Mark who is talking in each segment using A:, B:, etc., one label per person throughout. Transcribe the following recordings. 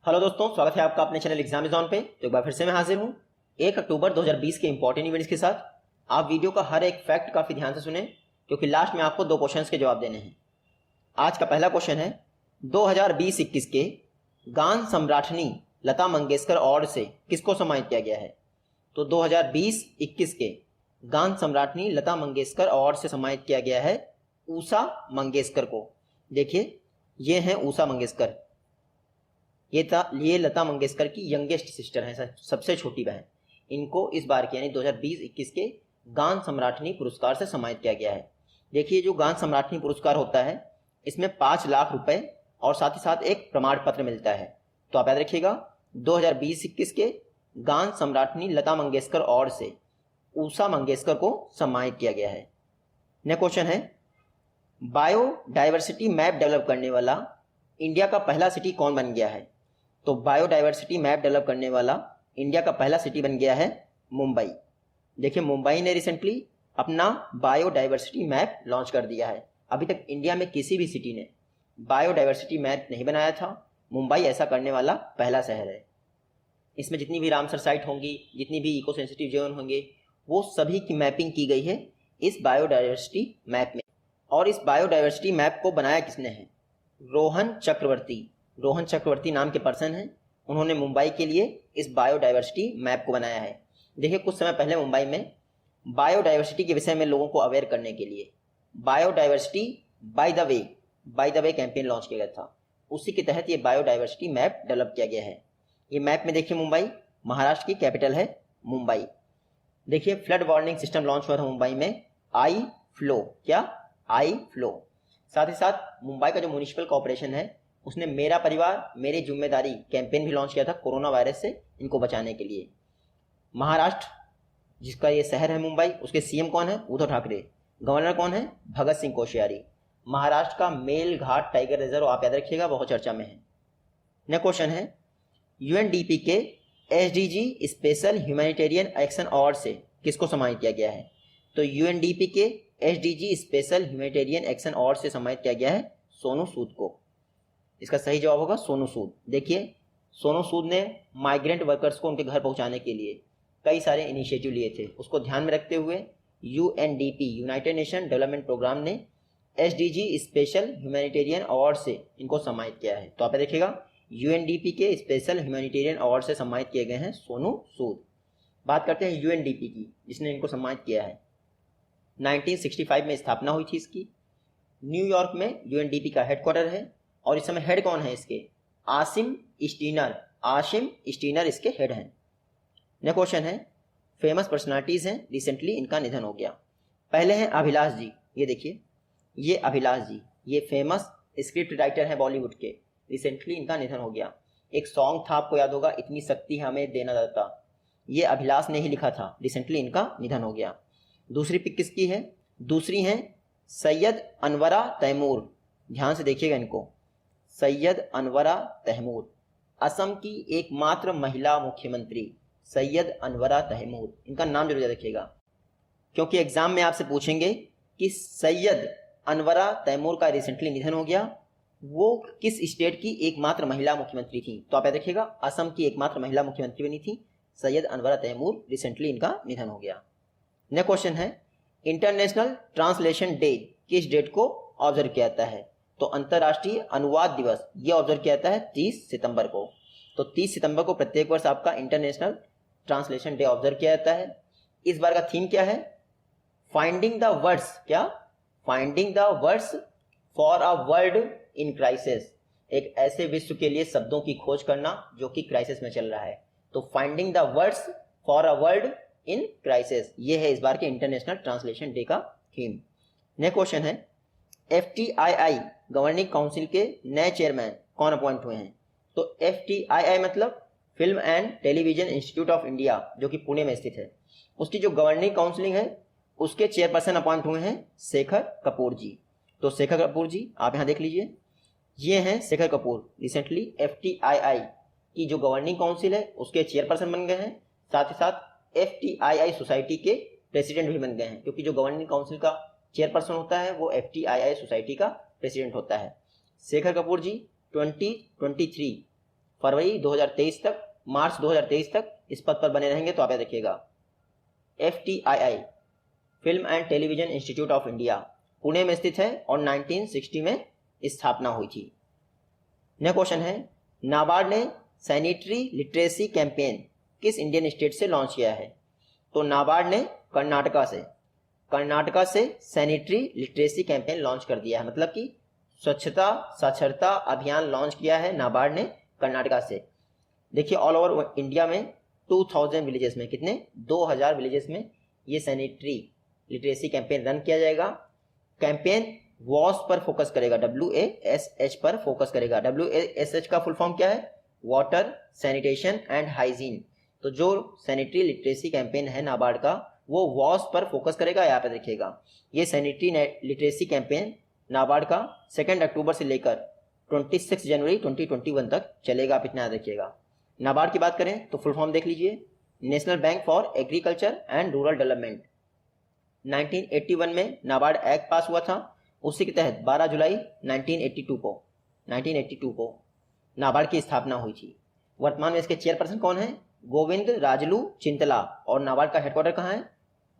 A: Hello दोस्तों, स्वागत है आपका अपने चैनल एग्जाम जोन पे। तो एक बार फिर से मैं हाजिर हूँ 1 अक्टूबर 2020 के इंपॉर्टेंट इवेंट्स के साथ। आप वीडियो का हर एक फैक्ट काफ़ी ध्यान से सुने, क्योंकि लास्ट में आपको 2 क्वेश्चंस के जवाब देने हैं। आज का पहला क्वेश्चन है 2020-21 के गान सम्राटनी लता मंगेशकर अवार्ड से किसको सम्मानित किया गया है। तो 2020-21 के गान सम्राटनी लता मंगेशकर अवार्ड से सम्मानित किया गया है उषा मंगेशकर को। देखिए, ये हैं उषा मंगेशकर। ये लता मंगेशकर की यंगेस्ट सिस्टर हैं, सबसे छोटी बहन। इनको इस बार के यानी 2020-21 के गान सम्राटनी पुरस्कार से सम्मानित किया गया है। देखिए, जो गान सम्राटनी पुरस्कार होता है इसमें 5 लाख रुपए और साथ ही साथ एक प्रमाण पत्र मिलता है। तो आप याद रखिएगा, 2020-21 के गान सम्राटनी लता मंगेशकर अवार्ड से उषा मंगेशकर को सम्मानित किया गया है। नेक्स्ट क्वेश्चन है, बायोडाइवर्सिटी मैप डेवलप करने वाला इंडिया का पहला सिटी कौन बन गया है। तो बायोडाइवर्सिटी मैप डेवलप करने वाला इंडिया का पहला सिटी बन गया है मुंबई। देखिए, मुंबई ने रिसेंटली अपना बायोडाइवर्सिटी मैप लॉन्च कर दिया है। अभी तक इंडिया में किसी भी सिटी ने बायोडाइवर्सिटी मैप नहीं बनाया था। मुंबई ऐसा करने वाला पहला शहर है। इसमें जितनी भी रामसर साइट होंगी, जितनी भी इको सेंसिटिव जोन होंगे, वो सभी की मैपिंग की गई है इस बायोडाइवर्सिटी मैप में। और इस बायोडाइवर्सिटी मैप को बनाया किसने है? रोहन चक्रवर्ती नाम के पर्सन हैं। उन्होंने मुंबई के लिए इस बायोडाइवर्सिटी मैप को बनाया है। देखिए, कुछ समय पहले मुंबई में बायोडाइवर्सिटी के विषय में लोगों को अवेयर करने के लिए biodiversity by the way campaign launch किया गया था। उसी के तहत ये बायोडाइवर्सिटी मैप डेवलप किया गया है। ये मैप में देखिए, मुंबई महाराष्ट्र की कैपिटल है मुंबई। देखिए, फ्लड वार्निंग सिस्टम लॉन्च हुआ था मुंबई में, आई फ्लो। साथ ही साथ मुंबई का जो म्युनिसिपल कॉर्पोरेशन है उसने मेरा परिवार मेरी जिम्मेदारी कैंपेन भी लॉन्च किया था कोरोना वायरस से इनको बचाने के लिए। महाराष्ट्र जिसका ये शहर है मुंबई, उसके सीएम कौन है? उद्धव ठाकरे। गवर्नर कौन है? भगत सिंह कोश्यारी। महाराष्ट्र का मेल घाट टाइगर रिजर्व आप याद रखिएगा, बहुत चर्चा में है। नेक्स्ट क्वेश्चन है, यूएनडीपी के SDG special humanitarian action award से किसको सम्मानित किया गया है। तो यूएनडीपी के SDG special humanitarian action award से सम्मानित किया गया है सोनू सूद को। इसका सही जवाब होगा सोनू सूद। देखिए, सोनू सूद ने माइग्रेंट वर्कर्स को उनके घर पहुंचाने के लिए कई सारे इनिशिएटिव लिए थे। उसको ध्यान में रखते हुए UNDP United Nation Development Program ने एसडीजी स्पेशल ह्यूमैनिटेरियन अवार्ड से इनको सम्मानित किया है। तो आप देखिएगा, यूएनडीपी के स्पेशल ह्यूमैनिटेरियन अवार्ड से सम्मानित किए गए हैं सोनू सूद। बात करते हैं यूएनडीपी की, जिसने इनको सम्मानित किया है। 1965 में स्थापना हुई थी इसकी। न्यूयॉर्क में यूएनडीपी का हेडक्वार्टर है और इस समय हेड कौन है इसके? आसिम स्टीनर इसके हेड हैं। नेक्स्ट क्वेश्चन है, फेमस पर्सनालिटीज हैं, रिसेंटली इनका निधन हो गया। पहले हैं अभिलाष जी। ये देखिए, ये अभिलाष जी, ये फेमस स्क्रिप्ट राइटर हैं बॉलीवुड के। रिसेंटली इनका निधन हो गया। एक सॉन्ग था, आपको याद होगा, इतनी शक्ति हमें देना दाता। ये अभिलाष ने ही लिखा था। रिसेंटली इनका निधन हो गया। दूसरी पिक किसकी है? दूसरी हैं सैयद अनवरा तैमूर। ध्यान से देखिएगा इनको, सैयद अनवरा तैमूर, असम की एकमात्र महिला मुख्यमंत्री सैयद अनवरा तैमूर। इनका नाम जरूर याद रखिएगा, क्योंकि एग्जाम में आपसे पूछेंगे कि सैयद अनवरा तैमूर का रिसेंटली निधन हो गया, वो किस स्टेट की एकमात्र महिला मुख्यमंत्री थी। तो आप याद रखिएगा, असम की एकमात्र महिला मुख्यमंत्री बनी थी सैयद अनवरा तैमूर। रिसेंटली इनका निधन हो गया। नेक्स्ट क्वेश्चन है, इंटरनेशनल ट्रांसलेशन डे किस डेट को ऑब्जर्व किया जाता है। तो अंतर्राष्ट्रीय अनुवाद दिवस ये ऑब्जर्व किया जाता है 30 सितंबर को। तो 30 सितंबर को प्रत्येक वर्ष आपका इंटरनेशनल ट्रांसलेशन डे ऑब्जर्व किया जाता है। इस बार का थीम क्या है? Finding the words. क्या? Finding the words for a world in crisis. एक ऐसे विश्व के लिए शब्दों की खोज करना जो कि क्राइसिस में चल रहा है। तो finding the words for a world in crisis, ये है इस बार के इंटरनेशनल ट्रांसलेशन डे का थीम। नेक्स्ट क्वेश्चन है, FTII गवर्निंग काउंसिल के नए चेयरमैन कौन अपॉइंट हुए हैं। तो FTII मतलब film and television institute of India, जो कि पुणे में स्थित है। उसकी जो गवर्निंग काउंसिलिंग है उसके चेयरपर्सन अपॉइंट हुए हैं शेखर कपूर जी। तो शेखर कपूर जी आप यहाँ देख लीजिए, ये हैं शेखर कपूर। रिसेंटली FTII की जो गवर्निंग काउंसिल है उसके चेयरपर्सन बन गए हैं। साथ ही साथ FTII सोसाइटी के प्रेसिडेंट भी बन गए हैं, क्योंकि जो गवर्निंग काउंसिल का चेयरपर्सन होता है वो FTII सोसाइटी का प्रेसिडेंट होता है। शेखर कपूर जी 2023 फरवरी 2023 तक, मार्च 2023 तक इस पद पर बने रहेंगे। तो आप याद रखिएगा। FTII film and television institute of India Pune में स्थित है और 1960 में स्थापना हुई थी। नेक्स्ट क्वेश्चन है, नाबार्ड ने सैनिटरी लिटरेसी कैंपेन किस इंडियन स्टेट से लॉन्च किया है? तो नाबार्ड ने कर्नाटका से सैनिटरी लिटरेसी कैंपेन लॉन्च कर दिया है, मतलब कि स्वच्छता साक्षरता अभियान लॉन्च किया है नाबार्ड ने कर्नाटका से। देखिए ऑल ओवर इंडिया में 2000 विलेजेस में, कितने 2000 विलेजेस में ये सैनिटरी लिटरेसी कैंपेन रन किया जाएगा। कैंपेन वॉश पर फोकस करेगा, WASH पर फोकस करेगा। WASH का फुल फॉर्म क्या है? Water, sanitation and hygiene. तो जो सैनिटरी लिटरेसी कैंपेन है नाबार्ड का, वो वॉश पर फोकस करेगा, यहाँ पे देखिएगा। ये सैनिटरी लिटरेसी कैंपेन नाबार्ड का 2 अक्टूबर से लेकर 26 जनवरी 2021 तक चलेगा, आप इतना याद रखिएगा। नाबार्ड की बात करें तो फुल फॉर्म देख लीजिए, national bank for agriculture and rural development. 1981 में नाबार्ड एक्ट पास हुआ था, उसी के तहत 12 जुलाई 1982 को नाबार्ड की स्थापना हुई थी। वर्तमान में इसके चेयरपर्सन कौन है? गोविंद राजलू चिंतला। और नाबार्ड का हेडक्वार्टर कहाँ है?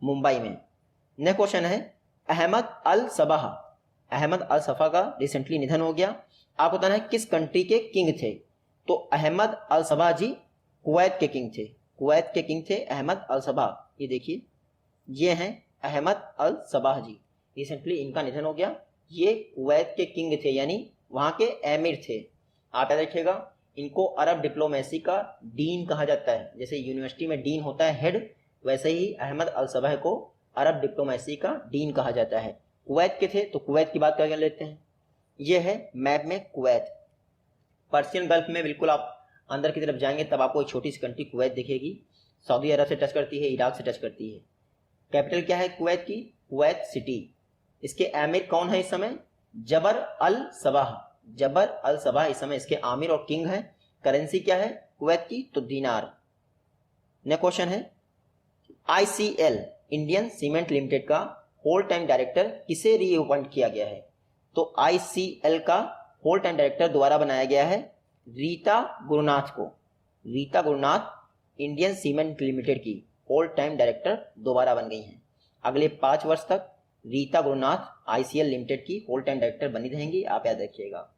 A: मुंबई में। नेक्स्ट क्वेश्चन है, अहमद अल सफा का रिसेंटली निधन हो गया। आपको बताना है किस कंट्री के किंग थे? तो अहमद अल सबा जी कुवैत के किंग थे। अहमद अल सबा, ये देखिए, ये हैं अहमद अल सबा जी। रिसेंटली इनका निधन हो गया। ये कुवैत के किंग थे, यानी वहां के एमिर थे। आप याद रखिएगा, इनको अरब डिप्लोमेसी का डीन कहा जाता है। जैसे यूनिवर्सिटी में डीन होता है हेड, वैसे ही अहमद अल सबा को अरब डिप्लोमेसी का डीन कहा जाता है। कुवैत के थे, तो कुवैत की बात कर लेते हैं। ये है मैप में कुवैत। पर्शियन गल्फ में बिल्कुल आप अंदर की तरफ जाएंगे तब आपको एक छोटी सी कंट्री कुवैत दिखेगी। सऊदी अरब से टच करती है, इराक से टच करती है। कैपिटल क्या है कुवैत की? Kuwait city. इसके एमिर कौन है इस समय? जबर अल सबाह इस समय इसके आमिर और किंग है। करेंसी क्या है कुवैत की? तो दीनार। नेक्स्ट क्वेश्चन है, ICL इंडियन सीमेंट लिमिटेड का होल टाइम डायरेक्टर किसे रीअपॉइंट किया गया है? तो ICL का होल टाइम डायरेक्टर दोबारा बनाया गया है रीता गुरुनाथ को। Rita Gurunath Indian cement limited की होल टाइम डायरेक्टर दोबारा बन गई हैं। अगले 5 वर्ष तक रीता गुरुनाथ ICL लिमिटेड की होल टाइम डायरेक्टर बनी रहेंगी, आप याद रखिएगा।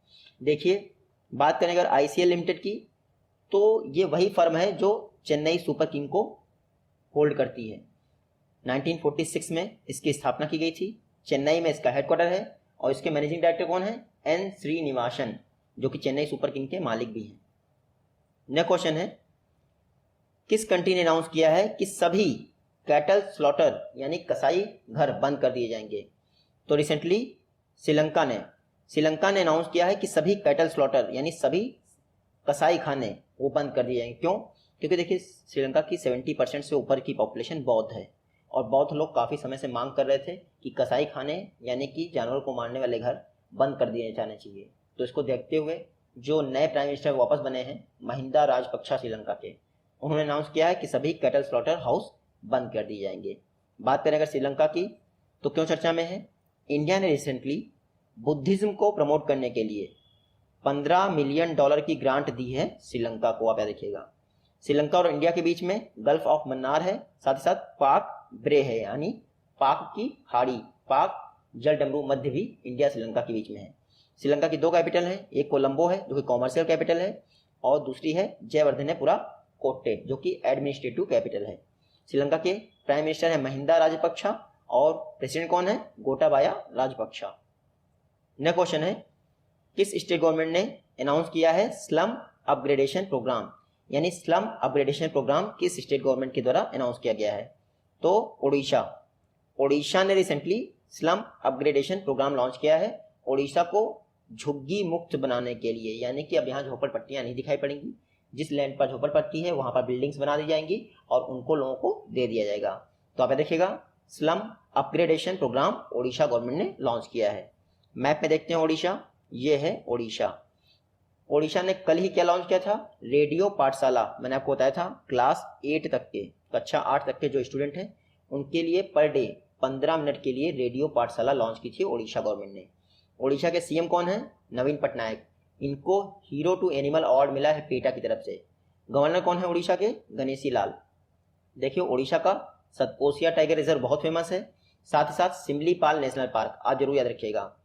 A: देखिए बात करें अगर ICL लिमिटेड की, तो ये वही फर्म है जो चेन्नई सुपर किंग को होल्ड करती है। 1946 में इसकी स्थापना की गई थी। चेन्नई में इसका हेडक्वार्टर है और इसके मैनेजिंग डायरेक्टर कौन है? N श्रीनिवासन, जो कि चेन्नई सुपर किंग के मालिक भी हैं। नेक्स्ट क्वेश्चन है, किस कंट्री ने अनाउंस किया है कि सभी कैटल स्लॉटर यानी कसाई घर बंद कर दिए जाएंगे? तो रिसेंटली श्रीलंका ने अनाउंस किया है कि सभी कैटल स्लॉटर यानी सभी कसाई खाने वो बंद कर दिए जाएंगे। क्यों? क्योंकि देखिए श्रीलंका की 70% से ऊपर की पॉपुलेशन बौद्ध है और बौद्ध लोग काफ़ी समय से मांग कर रहे थे कि कसाई खाने यानी कि जानवर को मारने वाले घर बंद कर दिए जाने चाहिए। तो इसको देखते हुए जो नए प्राइम मिनिस्टर वापस बने हैं महिंदा राजपक्षा श्रीलंका के, उन्होंने अनाउंस किया है कि सभी कैटल स्लॉटर हाउस बंद कर दिए जाएंगे। बात करें अगर श्रीलंका की, तो क्यों चर्चा में है? इंडिया ने रिसेंटली बुद्धिज्म को प्रमोट करने के लिए $15 मिलियन की ग्रांट दी है श्रीलंका को, आप याद रखिएगा। श्रीलंका और इंडिया के बीच में गल्फ ऑफ मन्नार है, साथ ही साथ पाक ब्रे है यानी पाक की खाड़ी, पाक जल डमरू मध्य भी इंडिया श्रीलंका के बीच में है। श्रीलंका की 2 कैपिटल हैं, एक कोलंबो है जो कि कॉमर्शियल कैपिटल है और दूसरी है जयवर्धनेपुरा कोट्टे जो कि एडमिनिस्ट्रेटिव कैपिटल है। श्रीलंका के प्राइम मिनिस्टर है महिंदा राजपक्षा और प्रेसिडेंट कौन है? गोटाबाया राजपक्षा। नेक्स्ट क्वेश्चन है, किस स्टेट गवर्नमेंट ने अनाउंस किया है स्लम अपग्रेडेशन प्रोग्राम? यानी स्लम अपग्रेडेशन प्रोग्राम किस स्टेट गवर्नमेंट के द्वारा अनाउंस किया गया है? तो ओडिशा ने recently slum upgradation program launch किया है। ओडिशा को झुग्गी मुक्त बनाने के लिए, यानी कि अब यहाँ झोपड़पट्टियाँ नहीं दिखाई पड़ेंगी। जिस लैंड पर झोपड़पट्टी है वहाँ पर बिल्डिंग्स बना दी जाएंगी और उनको लोगों को दे दिया जाएगा। तो आप देखिएगा slum upgradation program Odisha government ने लॉन्च किया है। मैप में देखते हैं ओडिशा, ये है ओडिशा। ओडिशा ने कल ही क्या लॉन्च किया था? रेडियो पाठशाला। मैंने आपको बताया था क्लास 8 तक के, कक्षा 8 तक के जो स्टूडेंट हैं उनके लिए पर डे 15 मिनट के लिए रेडियो पाठशाला लॉन्च की थी ओडिशा गवर्नमेंट ने। ओडिशा के CM कौन है? नवीन पटनायक। इनको हीरो टू एनिमल अवार्ड मिला है पेटा की तरफ से। गवर्नर कौन है उड़ीसा के? गणेशी लाल। देखिए उड़ीसा का सतकोसिया टाइगर रिजर्व बहुत फेमस है, साथ ही साथ सिमलीपाल नेशनल पार्क आप जरूर याद रखिएगा।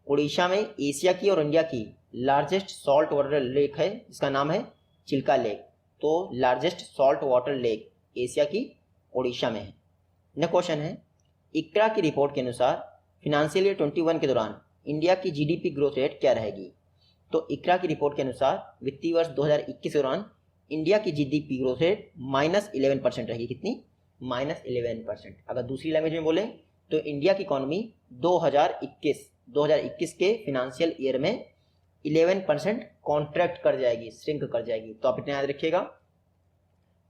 A: उड़ीसा में एशिया की और इंडिया की लार्जेस्ट सॉल्ट वाटर लेक है जिसका नाम है चिल्का लेक। तो largest salt water lake Asia की उड़ीसा में है। नेक्स्ट क्वेश्चन है, इक्रा की रिपोर्ट के अनुसार फिनेंशियल ईयर 21 के दौरान इंडिया की जीडीपी ग्रोथ रेट क्या रहेगी? तो इक्रा की रिपोर्ट के अनुसार वित्तीय वर्ष 2021 के दौरान इंडिया की जीडीपी ग्रोथ रेट -11% रहेगी। कितनी? -11%। अगर दूसरी लैंग्वेज में बोलें तो इंडिया की इकोनॉमी 2021 के फिनेंशियल ईयर में 11% कॉन्ट्रैक्ट कर जाएगी, श्रिंक कर जाएगी। तो आप इतना याद रखिएगा।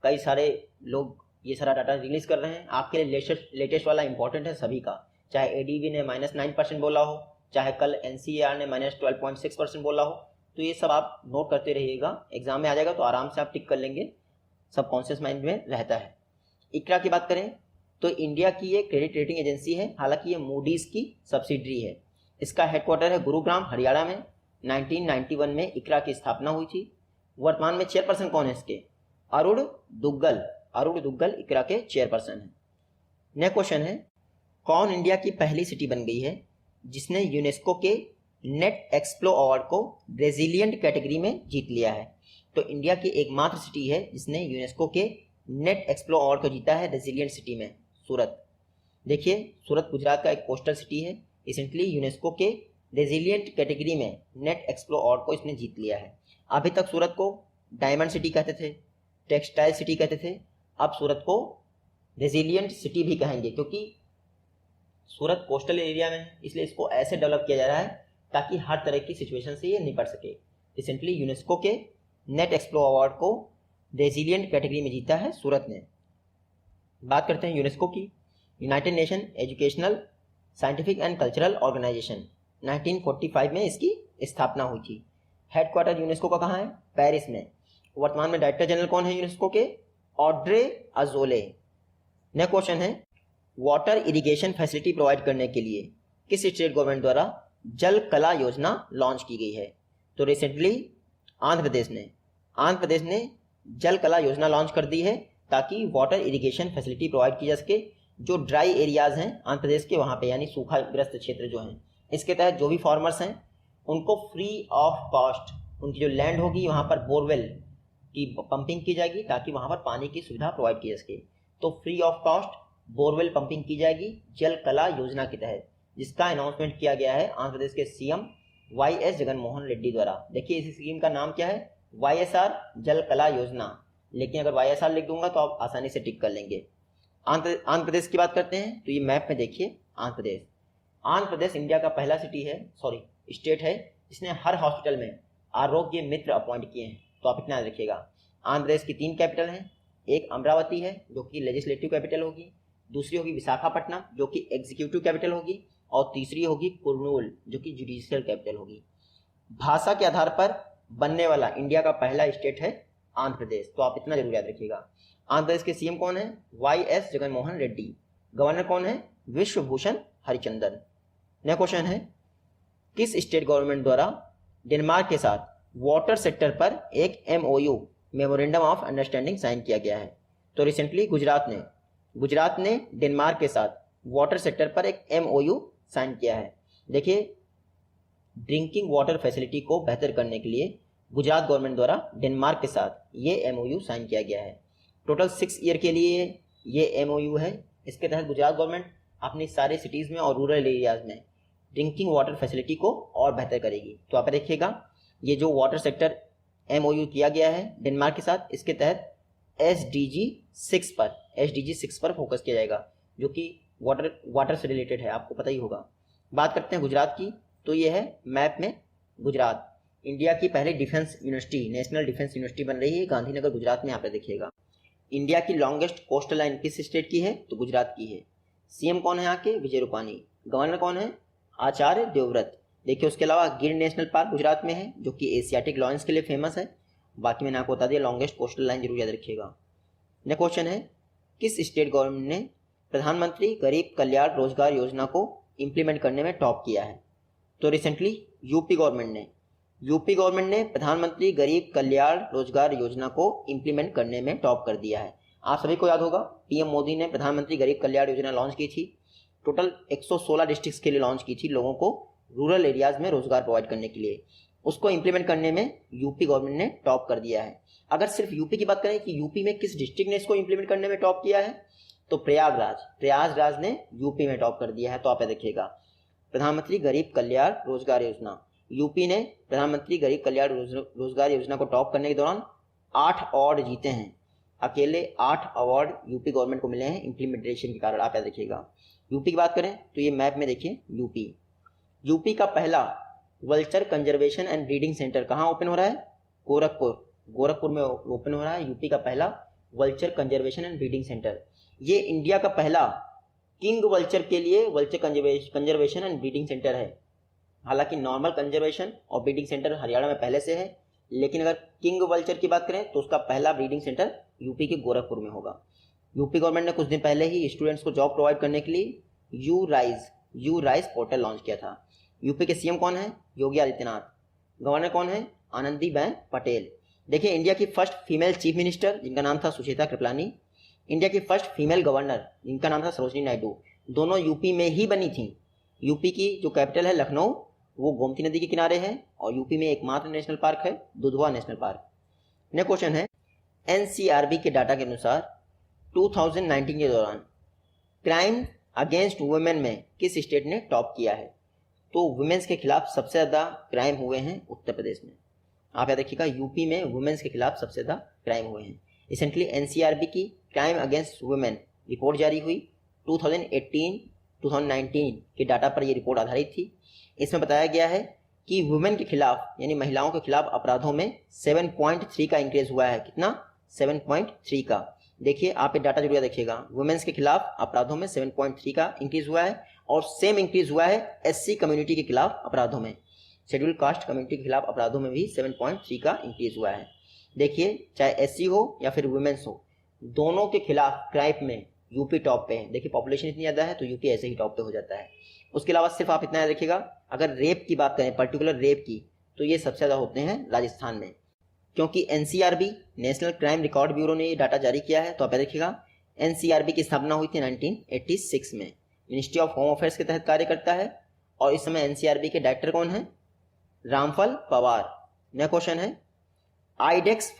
A: कई सारे लोग ये सारा डाटा रिलीज कर रहे हैं, आपके लिए लेटेस्ट वाला इंपॉर्टेंट है सभी का। चाहे एडीबी ने -9% बोला हो, चाहे कल एनसीआर ने -12.6% बोला हो, तो ये सब आप नोट करते रहिएगा। एग्जाम में आ जाएगा तो आराम से आप टिक कर लेंगे, सबकॉन्शियस माइंड में रहता है। इक्रा की बात करें तो इंडिया की ये क्रेडिट रेटिंग एजेंसी है, हालांकि ये मूडीज की सब्सिडरी है। इसका हेडक्वार्टर है गुरुग्राम हरियाणा में। 1991 में इक्रा की स्थापना हुई थी। वर्तमान में चेयरपर्सन कौन है इसके? अरुण दुग्गल इक्रा के चेयरपर्सन है। नेक्स्ट क्वेश्चन है, कौन इंडिया की पहली सिटी बन गई है जिसने यूनेस्को के नेट एक्सप्लो अवार्ड को रेजिलियंट कैटेगरी में जीत लिया है? तो इंडिया की एकमात्र सिटी है जिसने यूनेस्को के नेट एक्सप्लो अवार्ड को जीता है रेजिलियंट सिटी में, सूरत। देखिए सूरत गुजरात का एक कोस्टल सिटी है, रिसेंटली यूनेस्को के रेजिलियंट कैटेगरी में नेट एक्सप्लो अवार्ड को इसने जीत लिया है। अभी तक सूरत को डायमंड सिटी कहते थे, टेक्सटाइल सिटी कहते थे, अब सूरत को रेजिलियंट सिटी भी कहेंगे क्योंकि सूरत कोस्टल एरिया में है, इसलिए इसको ऐसे डेवलप किया जा रहा है ताकि हर तरह की सिचुएशन से ये निपट सके। रिसेंटली यूनेस्को के नेट एक्सप्लो अवार्ड को रेजिलियंट कैटेगरी में जीता है सूरत ने। बात करते हैं यूनेस्को की। United Nation Educational Scientific and Cultural Organization 1945 में इसकी स्थापना हुई थी। हेडक्वार्टर यूनेस्को का कहाँ है? पेरिस में। वर्तमान में डायरेक्टर जनरल कौन है यूनेस्को के? Audrey Azoulay. नेक्स्ट क्वेश्चन है, वाटर इरिगेशन फैसिलिटी प्रोवाइड करने के लिए किस स्टेट गवर्नमेंट द्वारा जल कला योजना लॉन्च की गई है? तो रिसेंटली आंध्र प्रदेश ने जल कला योजना लॉन्च कर दी है ताकि वाटर इरिगेशन फैसिलिटी प्रोवाइड की जा सके। जो ड्राई एरियाज हैं आंध्र प्रदेश के वहाँ पे, यानी सूखाग्रस्त क्षेत्र जो हैं, इसके तहत जो भी फार्मर्स हैं उनको फ्री ऑफ कॉस्ट उनकी जो लैंड होगी वहाँ पर बोरवेल की पंपिंग की जाएगी ताकि वहाँ पर पानी की सुविधा प्रोवाइड की जा सके। तो free of cost borewell pumping की जाएगी जल कला योजना के तहत, जिसका अनाउंसमेंट किया गया है आंध्र प्रदेश के सीएम YS जगन मोहन रेड्डी द्वारा। देखिए इस स्कीम का नाम क्या है? YSR जल कला योजना, लेकिन अगर YSR लिख दूंगा तो आप आसानी से टिक कर लेंगे। आंध्र प्रदेश की बात करते हैं तो ये मैप में देखिए आंध्र प्रदेश इंडिया का पहला स्टेट है जिसने हर हॉस्पिटल में आरोग्य मित्र अपॉइंट किए हैं। तो आप इतना याद रखिएगा। आंध्र प्रदेश की 3 कैपिटल हैं, एक अमरावती है जो कि लेजिस्लेटिव कैपिटल होगी, दूसरी होगी विशाखापट्टनम जो कि एग्जीक्यूटिव कैपिटल होगी, और तीसरी होगी कुर्नूल जो कि जुडिशियल कैपिटल होगी। भाषा के आधार पर बनने वाला इंडिया का पहला स्टेट है आंध्र प्रदेश। तो आप इतना जरूर याद रखिएगा। आंध्र प्रदेश के सीएम कौन है? YS जगन मोहन रेड्डी। गवर्नर कौन है? विश्वभूषण हरिचंदन। नेक्स्ट क्वेश्चन है, किस स्टेट गवर्नमेंट द्वारा डेनमार्क के साथ वाटर सेक्टर पर एक MOU memorandum of understanding sign किया गया है? तो रिसेंटली गुजरात ने डेनमार्क के साथ वाटर सेक्टर पर एक MOU साइन किया है। देखिए ड्रिंकिंग वाटर फैसिलिटी को बेहतर करने के लिए गुजरात गवर्नमेंट द्वारा डेनमार्क के साथ ये MOU साइन किया गया है। टोटल 6 ईयर के लिए ये MOU है। इसके तहत गुजरात गवर्नमेंट अपनी सारे सिटीज़ में और रूरल एरियाज में ड्रिंकिंग वाटर फैसिलिटी को और बेहतर करेगी। तो आप देखिएगा ये जो वाटर सेक्टर MOU किया गया है डेनमार्क के साथ, इसके तहत SDG 6 पर फोकस किया जाएगा जो कि वाटर से रिलेटेड है, आपको पता ही होगा। बात करते हैं गुजरात की, तो ये है मैप में गुजरात। इंडिया की पहली defence university national defence university बन रही है गांधीनगर गुजरात में, यहाँ पे देखिएगा। इंडिया की लॉन्गेस्ट कोस्टल लाइन किस स्टेट की है? तो गुजरात की है। सीएम कौन है यहाँ के? विजय रूपानी। गवर्नर कौन है? आचार्य देवव्रत। देखिए उसके अलावा गिर नेशनल पार्क गुजरात में है जो कि एशियाटिक लॉयंस के लिए फेमस है। बाकी मैंने आपको बता दिया, लॉन्गेस्ट कोस्टल लाइन जरूर याद रखिएगा। नेक्स्ट क्वेश्चन है, किस स्टेट गवर्नमेंट ने प्रधानमंत्री गरीब कल्याण रोजगार योजना को इम्प्लीमेंट करने में टॉप किया है? तो रिसेंटली यूपी गवर्नमेंट ने यूपी गवर्नमेंट ने प्रधानमंत्री गरीब कल्याण रोजगार योजना को इम्प्लीमेंट करने में टॉप कर दिया है। आप सभी को याद होगा पीएम मोदी ने प्रधानमंत्री गरीब कल्याण योजना लॉन्च की थी। टोटल 116 डिस्ट्रिक्ट्स के लिए लॉन्च की थी, लोगों को रूरल एरियाज में रोजगार प्रोवाइड करने के लिए। उसको इम्प्लीमेंट करने में यूपी गवर्नमेंट ने टॉप कर दिया है। अगर सिर्फ यूपी की बात करें कि यूपी में किस डिस्ट्रिक्ट ने इसको इम्प्लीमेंट करने में टॉप किया है, तो प्रयागराज ने यूपी में टॉप कर दिया है। तो आप देखिएगा प्रधानमंत्री गरीब कल्याण रोजगार योजना, यूपी ने प्रधानमंत्री गरीब कल्याण रोजगार योजना को टॉप करने के दौरान 8 अवार्ड जीते हैं। अकेले 8 अवार्ड यूपी गवर्नमेंट को मिले हैं इम्प्लीमेंटेशन के कारण। आप देखिएगा यूपी की बात करें तो ये मैप में देखिए यूपी का पहला vulture conservation and breeding centre कहाँ ओपन हो रहा है? गोरखपुर में ओपन हो रहा है यूपी का पहला vulture conservation and breeding centre. ये इंडिया का पहला किंग वल्चर के लिए vulture conservation and breeding centre है। हालांकि नॉर्मल कंजर्वेशन और ब्रीडिंग सेंटर हरियाणा में पहले से है, लेकिन अगर किंग वल्चर की बात करें तो उसका पहला ब्रीडिंग सेंटर यूपी के गोरखपुर में होगा। यूपी गवर्नमेंट ने कुछ दिन पहले ही स्टूडेंट्स को जॉब प्रोवाइड करने के लिए यू राइज पोर्टल लॉन्च किया था। यूपी के सीएम कौन है? योगी आदित्यनाथ। गवर्नर कौन है? आनंदीबेन पटेल। देखिए इंडिया की फर्स्ट फीमेल चीफ मिनिस्टर जिनका नाम था सुचेता कृपलानी, इंडिया की फर्स्ट फीमेल गवर्नर जिनका नाम था सरोजिनी नायडू, दोनों यूपी में ही बनी थी। यूपी की जो कैपिटल है लखनऊ, वो गोमती नदी के किनारे है और यूपी में एकमात्र नेशनल पार्क है Dudhwa national park. Next question है एनसीआरबी के डाटा के अनुसार 2019 के दौरान क्राइम अगेंस्ट वुमेन में किस स्टेट ने टॉप किया है? तो वुमेन्स के खिलाफ सबसे ज़्यादा क्राइम हुए हैं उत्तर प्रदेश में। आप याद रखिएगा यूपी में वुमेन्स के खिलाफ सबसे ज़्यादा क्राइम हुए हैं। रिसेंटली एनसीआरबी की क्राइम अगेंस्ट वुमेन रिपोर्ट जारी हुई 2018-2019 के डाटा पर यह रिपोर्ट आधारित थी। इसमें बताया गया है कि वुमेन के खिलाफ यानी महिलाओं के खिलाफ अपराधों में 7.3 का इंक्रीज हुआ है। कितना? 7.3 का। देखिए आप ये डाटा जरूर देखिएगा, वुमेन्स के खिलाफ अपराधों में 7.3 का इंक्रीज हुआ है और सेम इंक्रीज हुआ है एससी कम्युनिटी के खिलाफ अपराधों में, शेड्यूल कास्ट कम्युनिटी के खिलाफ अपराधों में भी 7.3 का इंक्रीज हुआ है। देखिए चाहे एससी हो या फिर वुमेन्स हो, दोनों के खिलाफ क्राइम में यूपी टॉप पे है। देखिए पॉपुलेशन इतनी ज़्यादा है तो यूपी ऐसे ही टॉप पे हो जाता है। उसके अलावा सिर्फ आप इतना याद रखिएगा, अगर रेप की बात करें पर्टिकुलर रेप की, तो ये सबसे ज़्यादा होते हैं राजस्थान में, क्योंकि NCRB national crime record bureau ने ये डाटा जारी किया है। तो आप देखिएगा एनसीआरबी की स्थापना हुई थी 1986 में, मिनिस्ट्री ऑफ होम अफेयर्स के तहत कार्य करता है और इस समय एनसीआरबी के डायरेक्टर कौन है? रामफल पवार। नेक्स्ट क्वेश्चन है आईडेक्स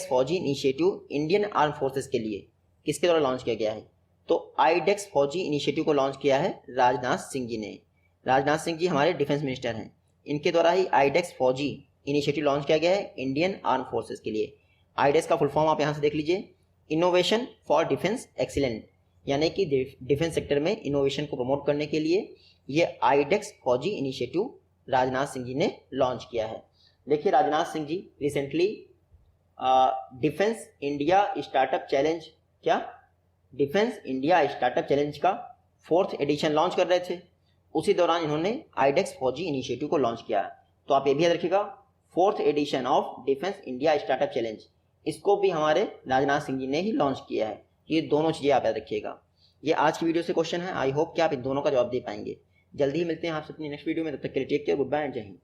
A: फौजी इनिशिएटिव इंडियन आर्म फोर्सेस के लिए किसके द्वारा लॉन्च किया गया है? तो आईडेक्स फौजी इनिशिएटिव को लॉन्च किया है राजनाथ सिंह जी ने। राजनाथ सिंह जी हमारे डिफेंस मिनिस्टर हैं, इनके द्वारा ही आईडेक्स फौजी इनिशिएटिव लॉन्च किया गया है इंडियन आर्म फोर्सेस के लिए। आईडेक्स का फुल फॉर्म आप यहाँ से देख लीजिए, इनोवेशन फॉर डिफेंस एक्सीलेंट, यानी कि डिफेंस सेक्टर में इनोवेशन को प्रमोट करने के लिए ये आईडेक्स फौजी इनिशिएटिव राजनाथ सिंह जी ने लॉन्च किया है। देखिए Rajnath Singh ji recently defence India startup challenge का 4th एडिशन लॉन्च कर रहे थे, उसी दौरान इन्होंने आईडेक्स फौजी इनिशिएटिव को लॉन्च किया। तो आप ये भी याद रखिएगा 4th edition of defence India startup challenge, इसको भी हमारे राजनाथ सिंह जी ने ही लॉन्च किया है। ये दोनों चीज़ें आप याद रखिएगा। ये आज की वीडियो से क्वेश्चन है, आई होप कि आप इन दोनों का जवाब दे पाएंगे। जल्दी ही मिलते हैं आपसे अपनी नेक्स्ट वीडियो में, तब तक के लिए take care, good bye and Jai Hind.